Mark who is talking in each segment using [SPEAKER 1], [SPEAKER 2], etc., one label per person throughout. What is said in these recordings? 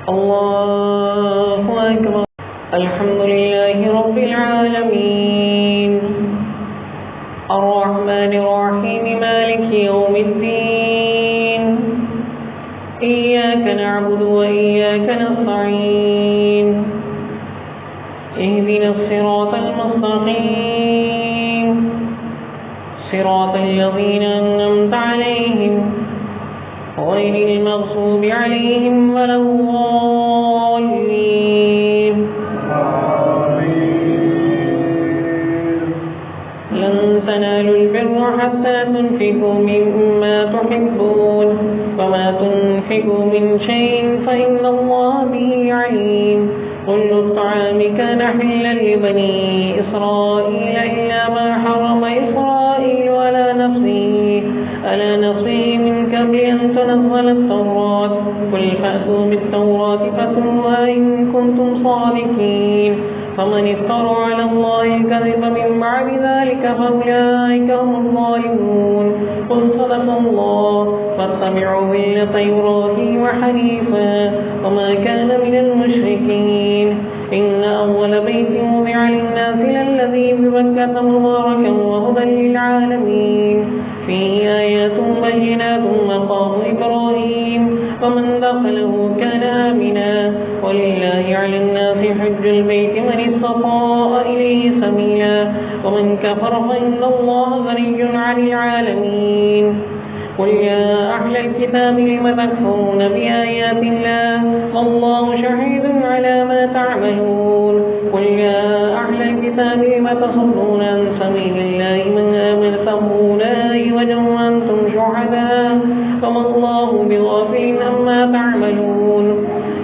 [SPEAKER 1] الله أكبر. الحمد لله رب العالمين الرحمن الرحيم مالك يوم الدين إياك نعبد وإياك نستعين اهدنا الصراط المستقيم صراط الذين أنعمت عليهم غير المغضوب عليهم ولا الضالين. لن تنالوا البر حتى تنفقوا مما تحبون وما تنفقوا من شيء فإن الله به عليم. كل الطعام كان حلا لبني إسرائيل إلا ما حرم إسرائيل على نفسه من قبل أن تنزل التوراة. قل فأتوا بالتوراة فاتلوها إن كنتم صادقين. فمن افترى على الله الكذب من بعد ذلك فأولئك هم الظالمون. قل صدق الله فاتبعوا ملة إبراهيم حنيفا وما كان من المشركين. إن أول بيت وضع للناس للذي ببكة مباركا وهدى للعالمين فيه آيات بينات مقام إبراهيم ومن دخله كان آمنا. ولله على الناس حج البيت من استطاع إليه سبيلا ومن كفر فإن الله غني عن العالمين. قل يا أهل الكتاب لم تكفرون بآيات الله والله شهيد على ما تعملون. قل يا أهل الكتاب لم تصدون عن سبيل الله من آمن فأولئك وجهوا وأنتم شهداء وما الله بغافل عما تعملون.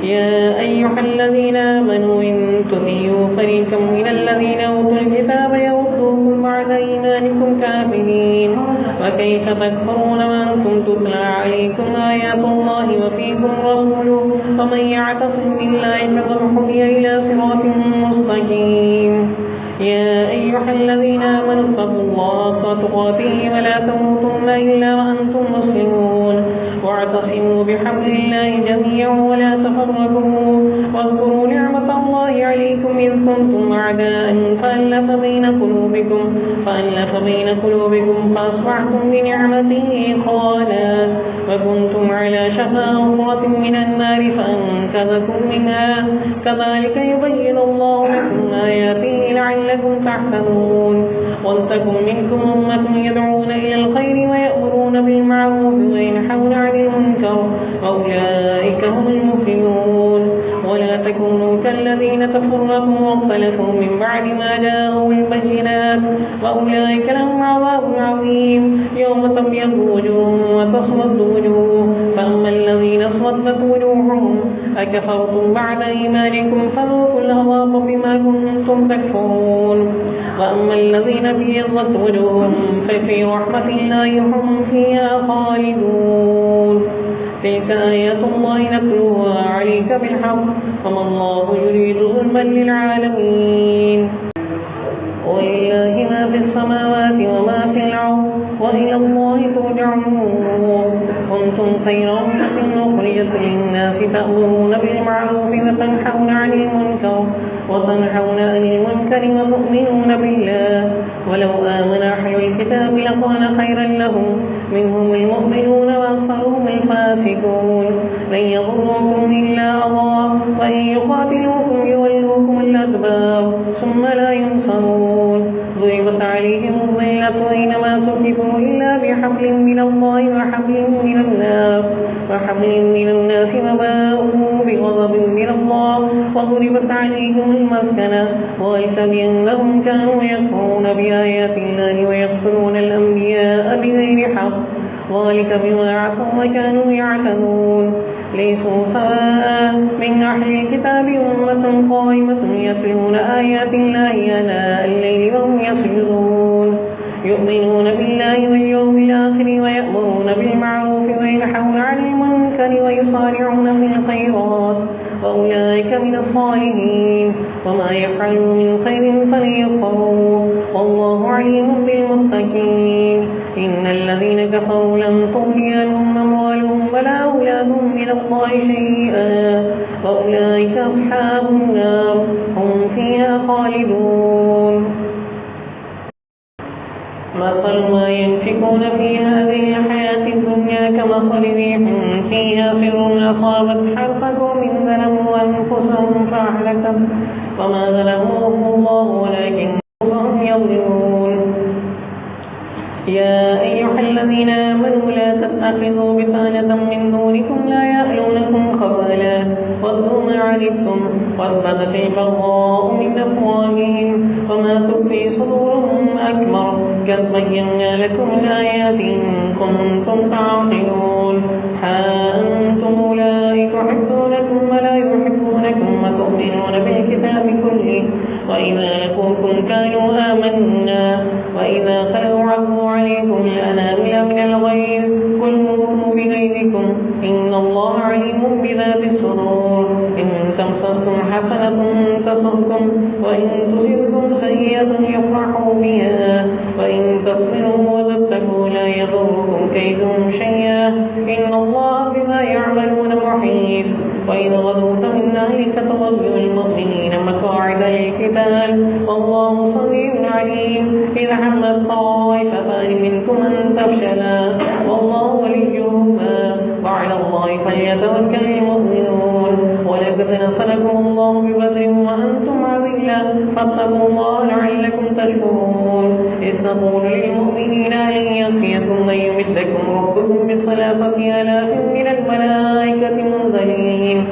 [SPEAKER 1] يا أيها الذين آمنوا إن تطيعوا فريقا من الذين أوتوا الكتاب يردوكم بعد إيمانكم كافرين. وكيف تكفرون وأنتم تتلى عليكم آيات الله وفيكم رسوله ومن يعتصم بالله فقد هدي إلى صراط مستقيم. يا أيها الذين آمنوا اتقوا الله حق تقاته ولا تموتن إلا وأنتم مسلمون. واعتصموا بحبل الله جميعا ولا تفرقوا. واذكروا نعمة الله عليكم إذ كنتم أعداء فألف بين قلوبكم فأصبحتم بنعمته إخوانا وكنتم على شفا حفرة من النار فأنقذكم منها. كذلك يبين الله لكم آياته لعلكم تهتدون. ولتكن منكم أمة يدعون إلى الخير ويأمرون بالمعروف وينهون عن المنكر وأولئك هم المفلحون. ولا تكونوا كالذين تفرقوا واختلفوا من بعد ما جاءهم البينات وأولئك لهم عذاب عظيم. يوم تبيض وجوه وتسود وجوه فأما الذين اسودت وجوههم أكفرتم بعد إيمانكم فذوقوا العذاب بما كنتم تكفرون. وأما الذين ابيضت وجوههم ففي رحمة الله هم فيها خالدون. تلك آيات الله نتلوها عليك بالحق وما الله يريد ظلما للعالمين. ولله ما في السماوات وما في الأرض وإلى الله ترجع الأمور. كنتم خير أمة أخرجت للناس تأمرون بالمعروف وتنهون عن المنكر وتؤمنون بالله. ولو آمن أهل الكتاب لكان خيرا لهم منهم المؤمنون وأكثرهم الفاسقون. لن يضروكم إلا أذى وإن يقاتلوكم يولوكم الأدبار ثم لا ينصرون. ضربت عليهم الذلة أينما ثقفوا إلا بحبل من الله وحبل من الناس وباءوا بغضب من الله وضربت عليهم المسكنة ذلك بأنهم كانوا يكفرون بآيات الله ويقتلون الأنبياء بغير حق ذلك بما عصوا وكانوا يعتدون. ليسوا سواء من أهل الكتاب أمة قائمة يتلون آيات الله آناء الليل وهم يسجدون يؤمنون بالله واليوم الآخر ويأمرون بالمعروف وينهون عن المنكر ويصارعون في الخيرات وأولئك من الصالحين. وما يفعلوا من خير فليكفروا والله عليم بالمتقين. إن الذين كفروا لن تغني عنهم أموالهم ولا أولادهم من الله شيئا أولئك أصحاب النار هم فيها خالدون. مثل ما ينفقون في هذه الحياة الدنيا كمثل ريح فيها سر أصابت حرث قوم ظلموا أنفسهم فأهلكت وما ظلمهم الله ولكن أنفسهم يظلمون. يا أيها الذين آمنوا لا تتخذوا بطانة من دونكم لا يألونكم خبالا ودوا ما عنتم قد بدت البغضاء من أفواههم وما تخفي صدورهم أكبر قد بينا لكم الآيات إن كنتم تعقلون. ها أنتم أولئك تحبونكم ولا يحبونكم وتؤمنون بالكتاب كله وإذا لقوكم كانوا آمنا وإذا خلوا عفوا عليكم الأنامل من الغيظ قل موتوا بغيظكم إن الله عليم بذات الصدور. إن تمسسكم حسنة تسؤكم وإن تصبكم سيئة يفرحوا بها وإن تصبروا وتتقوا لا يضركم كيدهم شيئا إن الله بما يعملون محيط. وإذ غدوت من أهلك تبوئ المؤمنين مقاعد للقتال والله سميع عليم. إذ همت طائفتان منكم أن تفشلا والله وليهما وعلى الله فليتوكل المؤمنون. ولقد نصركم الله ببدر وأنتم أذلة فاتقوا الله لعلكم تشكرون. إذ نقول للمؤمنين أن يكفيكم أن يمدكم ربكم بثلاثة آلاف من الملائكة منزلين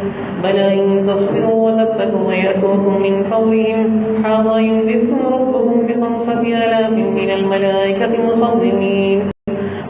[SPEAKER 1] بلى إن تصبروا وتتقوا ويأتوكم من فورهم حاضا يمدكم ربكم بخمسة آلاف من الملائكة مصدمين.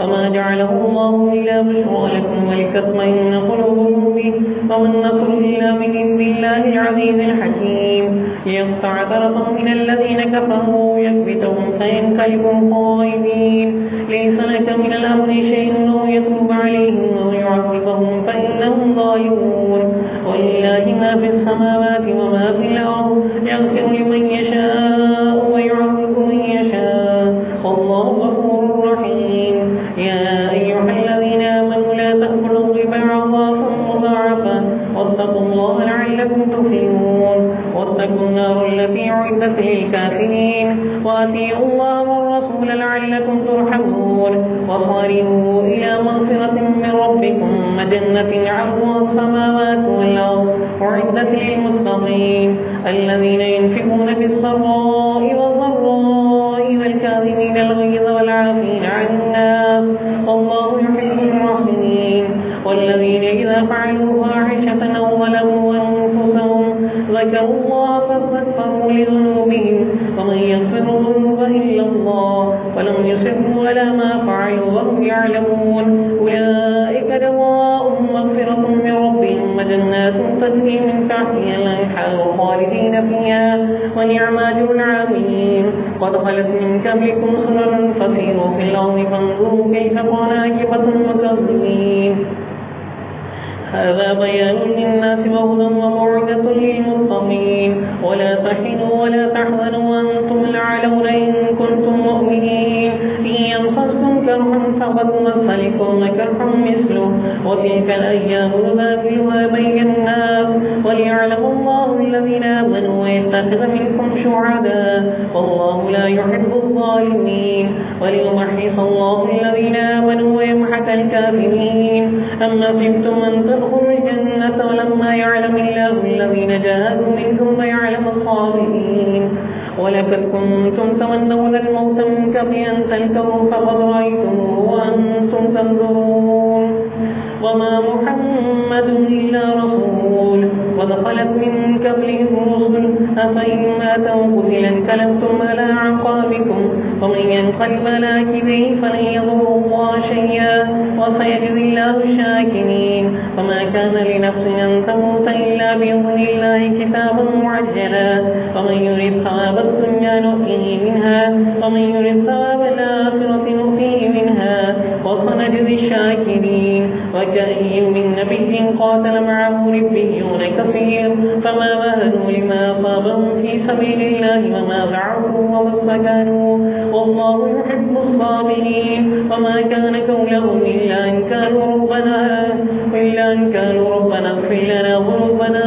[SPEAKER 1] وما جعله الله إلا بشرى لكم ولتطمئن قلوبكم به وما النصر إلا من عند الله العزيز الحكيم. ليقطع طرفا من الذين كفروا يكبتهم فينقلبوا خائبين. ليس لك من الأمر شيء أو يتوب عليهم أو يعذبهم فإنهم ظالمون. ولله ما في السماوات وما في الأرض يغفر لمن يشاء ويعذب من يشاء والله غفور رحيم. يا أيها الذين آمنوا لا تأكلوا الربا أضعافا مضاعفة واتقوا الله لعلكم تفلحون. واتقوا النار التي أعدت للكافرين وأطيعوا الله والرسول لعلكم ترحمون. وصارعوا إلى مغفرة من ربكم وجنة عرضها السماوات والأرض أعدت للمتقين الذين ينفقون بالسراء والضراء والكاظمين الغيظ والعافين عن الناس والله يحب المحسنين. والذين إذا فعلوا فاحشة أو ظلموا أنفسهم ذكروا الله فاستغفروا لذنوبهم ومن يغفر الذنوب إلا الله ولم يصروا على ما فعلوا وهم يعلمون. أولئك دواؤهم مغفرة من ربهم وجنات تجري من تحتها الأنهار خالدين فيها ونعم أجر العاملين. قد خلت من قبلكم سنن فسيروا في الأرض فانظروا كيف كان عاقبة المكذبين. هذا بيان للناس وهدى وموعظة للمتقين. ولا تحنوا ولا تحزنوا وأنتم الأعلون إن كنتم مؤمنين. إن يمسسكم كرح فقد مس لكم كرح مثله وتلك الأيام نداولها بين الناس وليعلم الله الذين آمنوا ويتخذ منكم شهداء والله لا يحب الظالمين. وليمحص الله الذين آمنوا ويمحق الكافرين. أما حسبتم أن تدخلوا الجنة ولما يعلم الله الذين جاهدوا منكم ويعلم الصابرين. ولقد كنتم تمنون الموت من قبل أن تلقوه فقد رأيتموه وأنتم تنظرون. وما محمد إلا رسول قد خلت من قبله الرسل أفإن مات أو قتل انقلبتم على أعقابكم ومن ينقلب على عقبيه فلن يضر الله شيئا وسيجزي الله الشاكرين. وما كان لنفس أن تموت إلا بإذن الله كتابا معجلا. ومن يريد ثواب الدنيا نؤتيه منها ومن يريد ثواب الآخرة نؤتيه منها وسنجزي الشاكرين. وكأي من نبي قاتل معه ربيون كثير فما وهنوا لما أصابهم في سبيل الله وما ضعفوا وما استكانوا والله يحب الصابرين. وما كان قولهم إلا أن كانوا ربنا اغفر لنا ذنوبنا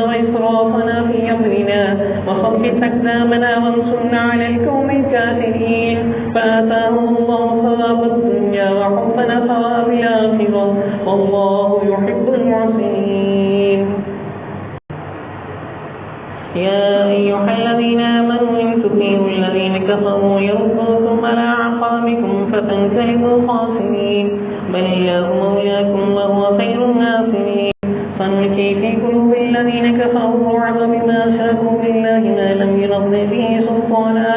[SPEAKER 1] ثبت أقدامنا وانصرنا على القوم الكافرين فآتاهم الله ثواب الدنيا وحسن ثواب الآخرة والله يحب المحسنين. يا أيها الذين آمنوا إن تطيعوا الذين كفروا يردوكم على أعقابكم فتنقلبوا خاسرين بل الله مولاكم وهو خير الناصرين. سنلقي في قلوب الذين كفروا الرعب بما أشركوا بالله ما لم ينزل به سلطانا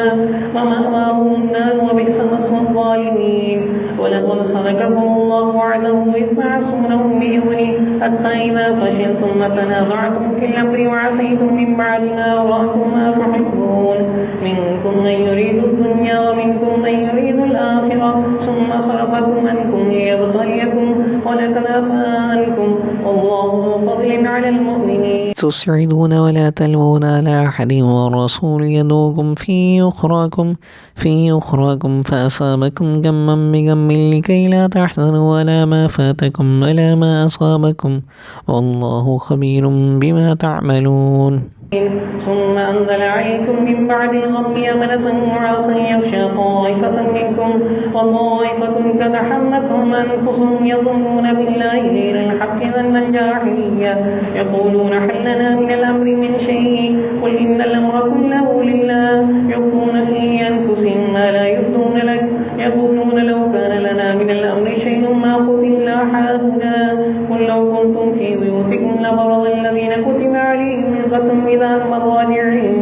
[SPEAKER 1] ومأواهم النار وبئس مثوى الظالمين. ولقد صدقكم الله وعده إذ تعصونهم بإذنه حتى إذا فشلتم وتنازعتم في الأمر وعصيتم من بعد ما أراكم ما تحبون منكم من يريد الدنيا ومنكم من يريد الآخرة ثم صرفكم عنكم ليبتليكم ولقد عفا عنكم والله ذو فضل على المؤمنين.
[SPEAKER 2] تسعدون ولا تلوون على أحد والرسول يدعوكم في أخراكم فأصابكم غما بغم لكي لا تحزنوا على ما فاتكم ولا ما أصابكم والله خبير بما تعملون.
[SPEAKER 1] ثم أنزل عليكم من بعد الغم أمنة نعاسا يغشى طائفة منكم وطائفة قد حمتهم أنفسهم يظنون بالله غير الحق ظن الجاهلية يقولون هل لنا من الأمر من شيء قل إن الأمر كله لله يخفون في أنفسهم ما لا يبدون لك يقولون لو كان لنا من الأمر شيء ما قتلنا حاهنا قل لو كنتم في بيوتكم لبرز الذين كتب عليهم القتل إذا مضاجعهم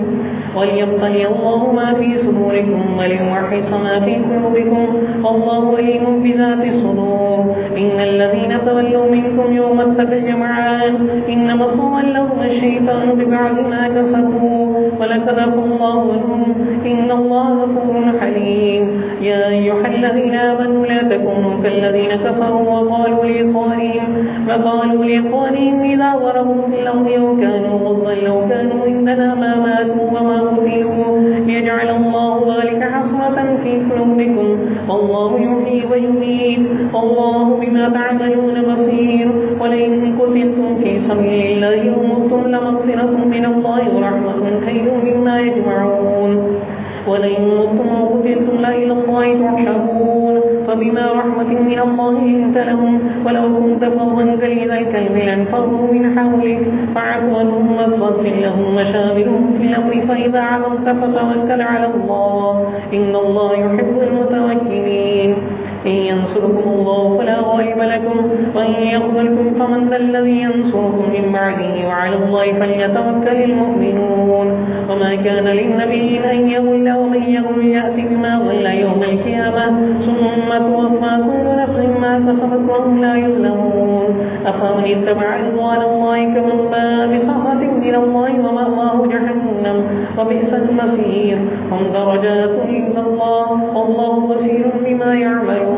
[SPEAKER 1] وليبتلي الله ما في صدوركم وليمحص ما في قلوبكم والله عليم بذات الصدور. إن الذين تولوا منكم يوم التقى الجمعان إنما تولوا الشيطان ببعض ما كسبوا ولقد عفا الله عنهم إن الله غفور حليم. يا أيها الذين آمنوا لا تكونوا كالذين كفروا وقالوا لإخوانهم إذا ضربوا في الأرض أو كانوا غضا لو كانوا عندنا ما ماتوا وما قتلوا ليجعل الله ذلك حسرة في قلوبكم والله يحيي ويميت والله بما تعملون بصير. ولئن قتلتم في سبيل الله أو متم لمغفرة من الله ورحمة خير مما يجمعون. ولئن متم أو قتلتم إلى الله تحشرون فبما رحمة من الله لنت لهم ولو كنت فظا غليظ القلب لانفضوا من حولك فاعف عنهم واستغفر لهم وشاورهم في الأمر فإذا عزمت فتوكل على الله إن الله يحب المتوكلين. إن ينصركم الله فلا غالب لكم وإن يخذلكم فمن ذا الذي ينصركم من بعده وعلى الله فليتوكل المؤمنون. وما كان للنبي أن يغل ومن يغل يأتي بما غل يوم القيامة ثم توفى كل نفس ما كسبت وهم لا يظلمون. أفمن اتبع رضوان الله كمن باء بسخط من الله ومأواه جهنم وبئس المصير. هم درجات عند الله والله بصير بما يعملون.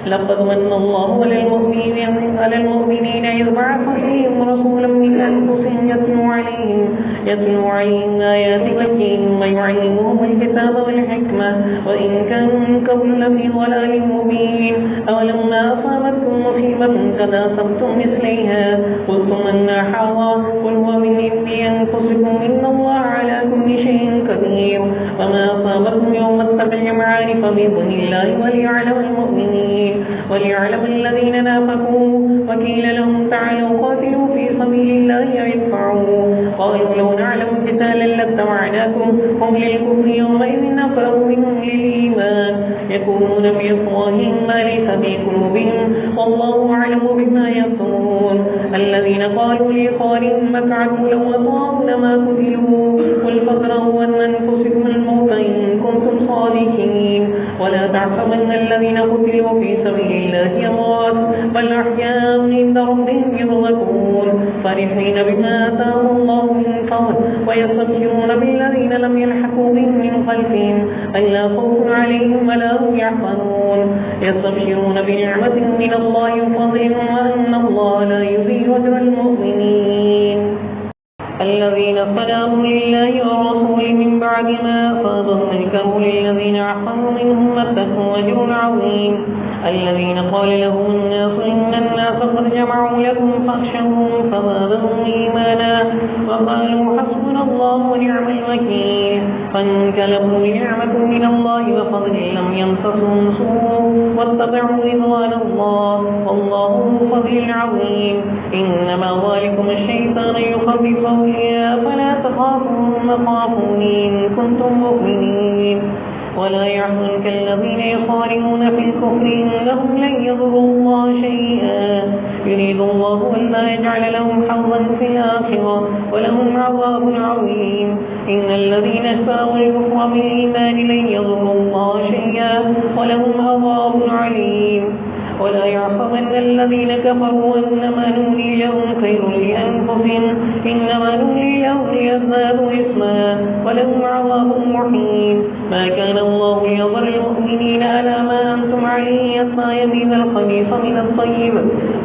[SPEAKER 1] لقد من الله على المؤمنين إذ بعث فيهم رسولا من أنفسهم يتلو عليهم آياته ويزكيهم ويعلمهم الكتاب والحكمة وإن كانوا من قبل لفي ضلال مبين. أولما أصابتكم مصيبة قد أصبتم مثليها قلتم أنى حاضر قل هو من عند أنفسكم إن الله على كل شيء قدير. وما أصابكم يوم التقى الجمعان فبإذن الله وليعلم المؤمنين وليعلم الذين نافقوا وقيل لهم تعالوا قاتلوا في سبيل الله يدفعوا قالوا لو نعلم قتالا لاتبعناكم هم للكفر يومئذ أقرب منهم للإيمان يقولون بأفواههم ما ليس في قلوبهم والله أعلم بما يكتمون. الذين قالوا لإخوانهم اقعدوا لو أطاعونا ما قتلوا قل فادرءوا عن أنفسكم الموت إن كنتم صادقين ولا تحسبن الذين قتلوا في سبيل الله أموات بل أحياء عند ربهم يرزقون فرحين بما آتاهم الله من فضل ويستبشرون بالذين لم يلحقوا بهم من خلفهم ألا خوف عليهم ولا هم يحزنون يستبشرون بنعمة من الله وفضل وأن الله لا يضيع أجر المؤمنين. الذين استجابوا لله ورسوله من بعد ما أصابهم الكرب للذين أحسنوا منهم واتقوا أجر عظيم. الذين قال لهم الناس إن الناس قد جمعوا لكم فاخشوهم فزادهم إيمانا وقالوا حسبنا الله فانقلبوا بنعمة من الله وفضل لم يمسسهم سوء واتبعوا رضوان الله والله ذو فضل عظيم. إنما ذلكم الشيطان يخوف أولياء فلا تخافوهم وخافون إن كنتم مؤمنين. ولا يحزنك الذين يخالفون في الكفر إنهم لن يضروا الله شيئا يريد الله ألا يجعل لهم حظا في الآخرة ولهم عذاب عظيم. إن الذين اشتروا الكفر بالإيمان لن يضروا الله شيئا ولهم عذاب عليم. ولا يحسبن الذين كفروا أنما نملي لهم خير لأنفسهم إنما نملي لهم ليزدادوا إثما ولهم عذاب محين. ما كان الله ليضر المؤمنين على ما أنتم عليه حتى يميز الخبيث من الطيب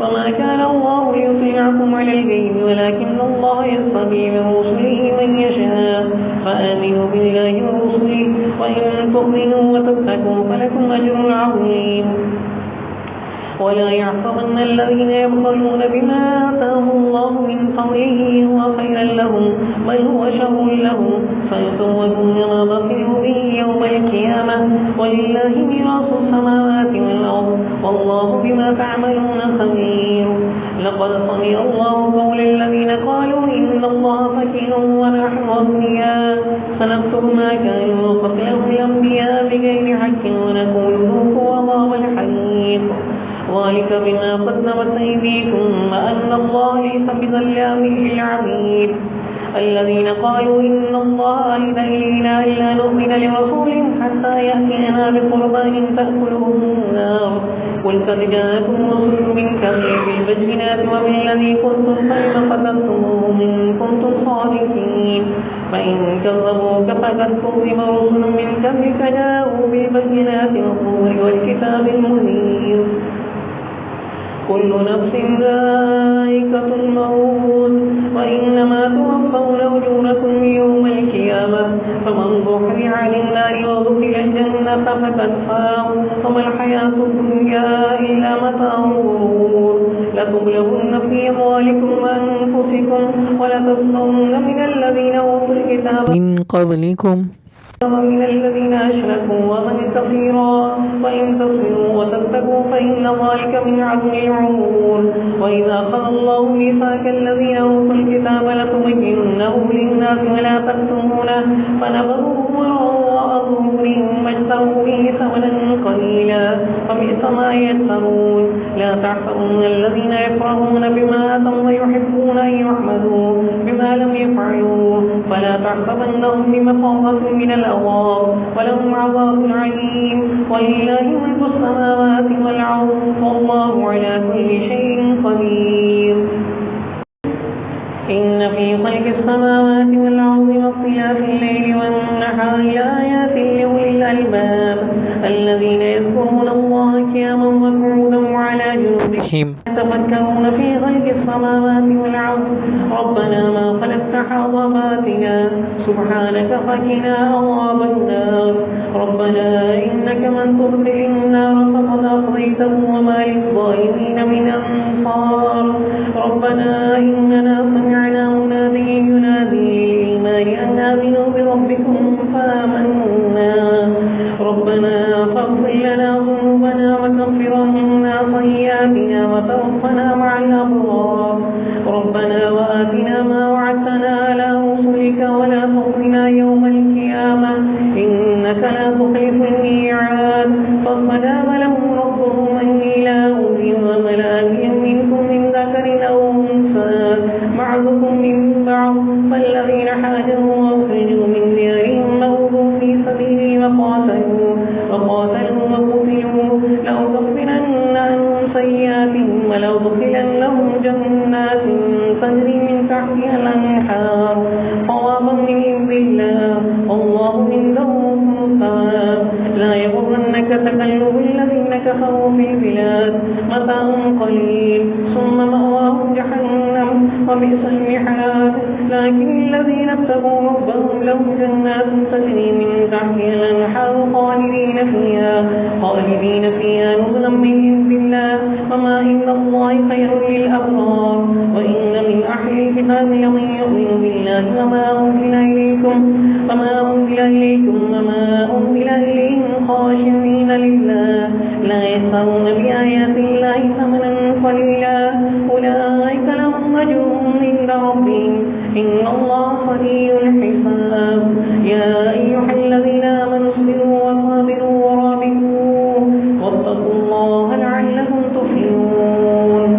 [SPEAKER 1] وما كان الله ليطلعكم على الغيب ولكن الله يصطفي من رسله من يشاء فآمنوا بالله ورسله وإن تؤمنوا وتتقوا فلكم أجر عظيم. ولا يحسبن الذين يبخلون بما آتاهم الله من فضله هو خيرا لهم بل هو شر لهم سيطوقون ما بخلوا به يوم القيامة ولله ميراث السماوات والأرض والله بما تعملون خبير. لقد سمع الله قول الذين قالوا إن الله فقير ونحن أغنياء سنكتب ما كانوا وقتلهم الأنبياء بغير حق ونقول ذوقوا عذاب الحريق ذلك بما قدمت أيديكم وأن الله ليس بظلام للعبيد. الذين قالوا إن الله عهد إلينا ألا نؤمن لرسول حتى يأتينا بقربان تأكله النار قل قد جاءكم رسل من قبلي بالبينات وبالذي كنتم فلم قتلتموهم إن كنتم صادقين فإن كذبوك فقد كذب رسل من قبلك جاءوا بالبينات والكتاب المنير. كل نفس ذائقة الموت وإنما توفون أجوركم يوم القيامة فمن زحزح عن النار وأدخل الجنة فقد فاز وما الحياة الدنيا إلا متاع الغرور. لتبلغن في أموالكم وأنفسكم ولتسمعن من الذين أوتوا الكتاب
[SPEAKER 2] من قبلكم
[SPEAKER 1] ومن الذين أشركوا ومن كثيرا وإن تصبروا وتتقوا فإن ذلك من عزم الأمور. وإذا أخذ الله ميثاق الذين أوتوا الكتاب لتبيننه للناس ولا تكتمونه فنبذوه وراء ظهورهم واشتروا به ثمنا قليلا فبئس ما يشترون. لا تحسبن الذين يفرحون بما آتوا ويحبون أن يحمدوا بما لم يفعلوا فلا تحسبنهم بمفازة من الأرض ولهم عذاب عليم. ولله ملك السماوات والأرض والله على كل شيء قدير. إن في خلق السماوات والأرض واختلاف الليل والنهار لآيات لأولي الألباب الذين يذكرون الله قياما وقعودا وعلى جنوبهم يتفكرون في خلق السماوات والأرض ربنا ما خلقت هذا باطلا سبحانك فقنا عذاب النار. ربنا إنك من تدخل النار فقد أخزيته وما للظالمين من أنصار. ربنا إننا سمعنا مناديا ينادي للإيمان أن آمنوا بربكم فآمنا ربنا فاغفر لنا ذنوبنا وكفر عنا سيئاتنا وتوفنا مع الأبرار. ربنا وآتنا ما وعدتنا على رسلك ولا تخزنا يوم القيامة إنك لا تخلف الميعاد. فاستجاب لهم ربهم أني لا أضيع عمل آتيا منكم من ذكر أو أنثى بعضكم من بعض فالذين حاجروا وأخرجوا من ديارهم أوذوا في سبيلي وقاتلوا وقتلوا لأكفرن عنهم سيئاتهم ولأدخلنهم جنات تجري من تحتها الأنهار ثوابا من عند الله والله عنده ثواب. لا يغرنك تقلب الذين كفروا في البلاد متاع قليل ثم مأواهم جهنم وبئس المحاد. لكن الذين اتقوا ربهم لهم جنات تجري من تحتها الأنهار خالدين فيها نزلا من عند الله وما عند الله خير للأبرار. وإن من أهل الكتاب هذا لمن يؤمن بالله وما أنزل إليكم وما أنزل إليهم خاشعين لله لا يشترون بآيات الله ثمنا قليلا أولئك لهم أجرهم عند ربهم إن الله سريع الحساب يا أيها الذين آمنوا اصبروا وصابروا ورابطوا واتقوا الله لعلكم تفلحون.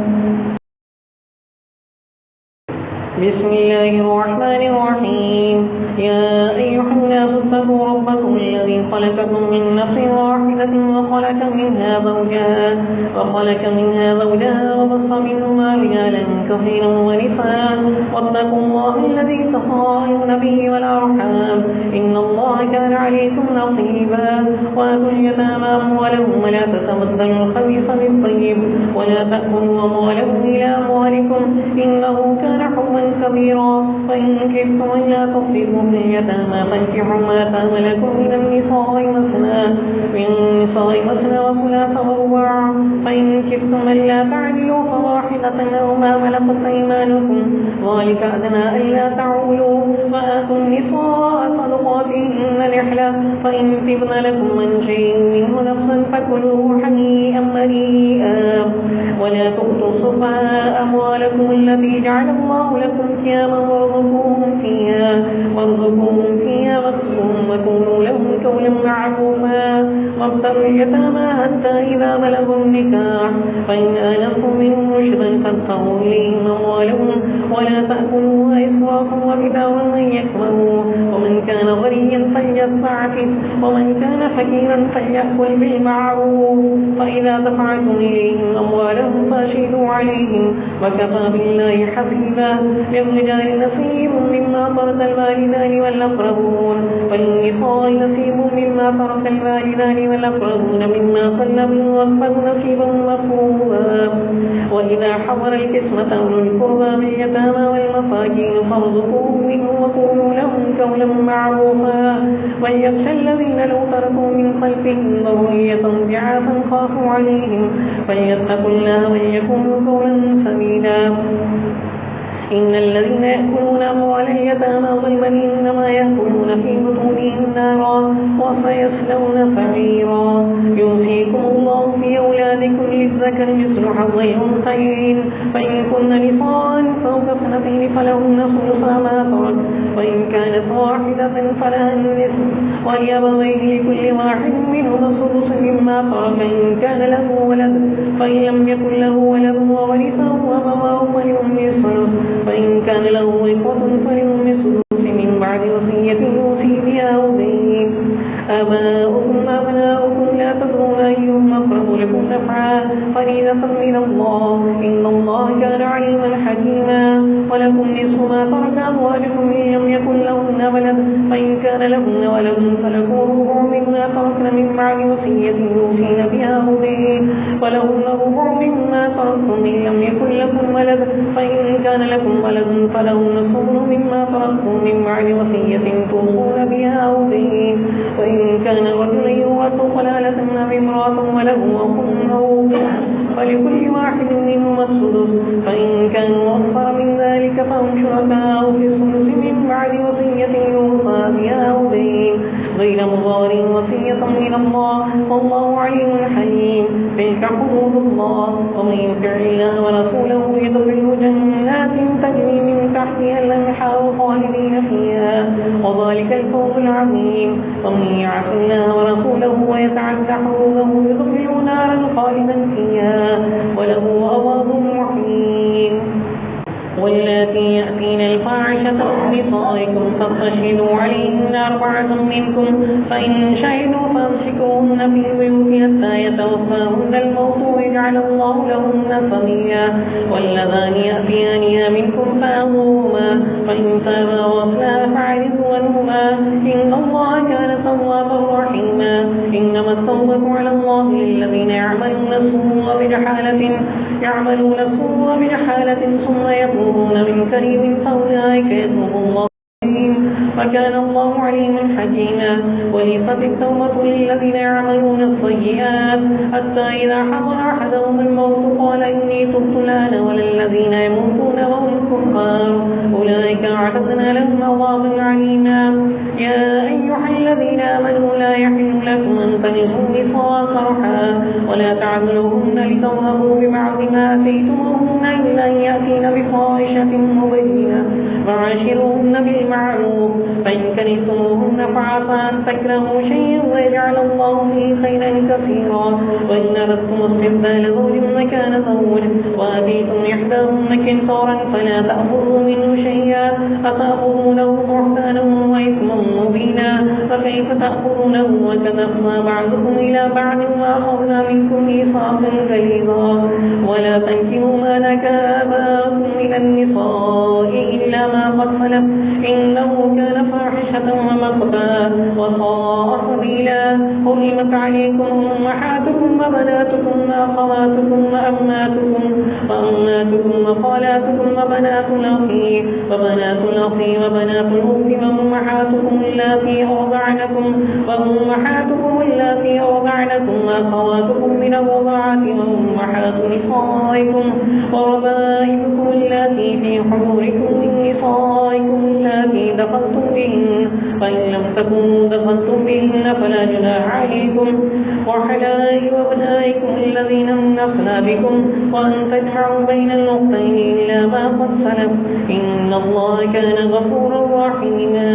[SPEAKER 1] بسم الله الرحمن الرحيم. يا أيها الناس اتقوا ربكم الذي خلقكم من نفس واحدة وخلق منها زوجها وبص منهما رجالا كثيرا ونساء واتقوا الله الذي تساءلون به والأرحام إن الله كان عليكم رقيبا. وآتوا اليتامى أموالهم ولا تتبدلوا الخبيث بالطيب ولا تأكلوا أموالهم إلى أموالكم إنه كان حبا كبيرا. فإن كفتم ألا تصرفوا في اليتامى فانكحوا ما طاب لكم من النساء مثنى وثلاث ورباع فإن كفتم ألا تعدلوا فواحدة أو ما ملكت أيمانكم ذلك أدنى ألا تعولوا. وآتوا النساء صدقاتهن نحلة فإن طبن لكم من شيء منه نفسا فكلوه هنيئا مريئا. ولا تؤتوا السفهاء أموالكم التي جعل الله لكم قياما وارزقوهم فيها واكسوهم وقولوا لهم قولا معروفا. وابتلوا اليتامى حتى إذا بلغوا النكاح فإن آنستم منهم رشدا فادفعوا إليهم أموالهم ولا تأكلوها إسرافا وبدارا أن يكبروا. ومن كان غنيا فليدفع ومن كان فقيرا فليأكل بالمعروف. فإذا دفعتم إليهم أموالهم فأشهدوا عليهم وكفى بالله حسيبا. للرجال نصيب مما ترك الوالدان والأقربون وللنساء نصيب مما ترك الوالدان والأقربون مما قل منه وأكثر نصيبا مفروضا. وإذا حضر القسمة أولو القربى باليتامى والمساكين فارزقوهم منه وقولوا لهم قولا معروفا. وليخشى الذين لو تركوا من خلفهم ذرية ضعافا خافوا عليهم فليتقوا الله وليقولوا قولا سديدا. إن الذين يأكلون أموال اليتامى ظلما إنما يأكلون في بطونهم نارا وسيصلون سعيرا. يوصيكم الله في أولادكم للذكر مثل حظ الأنثيين فإن كن نساء فوق اثنتين فلهن ثلث ما ترك وإن كانت واحدة فلها النصف ولأبويه لكل واحد منهما السدس مما ترك إن كان له ولد فإن لم يكن له ولد وورثه أبواه فلأمه الثلث فإن كان له إخوة فلأمه السدس من بعد وصية يوصي بها أو دين. آباؤكم أبناؤكم لا تدرون أيهم أقرب لكم نفعا فريضة من الله إن الله كان عليما حكيما. ولكم نصف ما ترك أزواجكم إن لم يكن لهن ولد فإن كان لهن ولد فلكم ربع مما تركن من بعد وصية يوصين بها أو دين ولهن ربع مما تركتم إن لم يكن لكم ولد فإن كان لكم ولد فلهن الثمن مما تركتم من بعد وصية توصون بها أو دين. وإن كان رجل يورث كلالة أو امرأة وله أخ أو فلكل واحد منهما السدس فإن كانوا أكثر من ذلك فهم شركاء في الثلث من بعد وصية يوصى بها أو دين غير مضار وصية من الله والله عليم حليم. تلك حدود الله ومن يطع الله ورسوله يدخله جنات تجري من تحتها الأنهار خالدين فيها وذلك الفوز العظيم. ومن يعص الله ورسوله ويتعد حدوده يدخله نارا خالدا فيها وله عذاب مهين. واللاتي يأتين الفاحشة من نسائكم فاستشهدوا عليهن 4 منكم فإن شهدوا فامسكوهن في البيوت حتى يتوفاهن الموت ويجعل الله لهن سبيلا. واللذان يأتيانها منكم فآذوهما فإن تابا وأصلحا فأعرضوا عنهما إن الله كان توابا رحيما. إنما التوبة على الله للذين يعملون السوء بجحالة ثم يتوبون من قريب فأولئك يتوب الله عليهم وكان الله عليما حكيما. وليست التوبة للذين يعملون السيئات حتى إذا حضر أحدهم الموت قال إني تبت الآن ولا الذين يموتون وهم كفار أولئك أعتدنا لهم عذابا عليما. يا أيها الذين آمنوا لا يحل لكم أن تنكحوا النساء كرها ولا تعضلوهن لتذهبوا ببعض ما آتيتموهن إلا أن يأتين بفاحشة مبينة وعاشروهن بالمعروف فإن كرهتموهن فعسى أن تكرهوا شيئا ويجعل الله فيه خيرا كثيرا. وإن أردتم استبدال زوج مكان زوج وآتيتم إحداهن قنطارا فلا تأخذوا منه شيئا أتأخذونه بهتانا وإثما مبينا. فكيف تأخذونه وقد أفضى بعضكم إلى بعض وأخذنا منكم ميثاقا غليظا. ولا تنكحوا ما نكح آباؤكم من النساء إلا ما قد سلف إنه كان فاحشة ومقتا وساء سبيلا. حرمت عليكم أمهاتكم وبناتكم وأخواتكم وأماتكم وخالاتكم وبنات الأخ وبنات وبنات الأخت وأمهاتكم اللاتي أرضعنكم وأخواتكم من الرضاعة وأمهات نسائكم وربائبكم اللاتي في حجوركم من نسائكم اللاتي دخلتم بهن فإن لم تكونوا دخلتم بهن فلا جناح عليكم وحلائل أبنائكم الذين من أصلابكم وأن تجمعوا بين الأختين إلا ما قد سلف إن الله كان غفورا رحيما.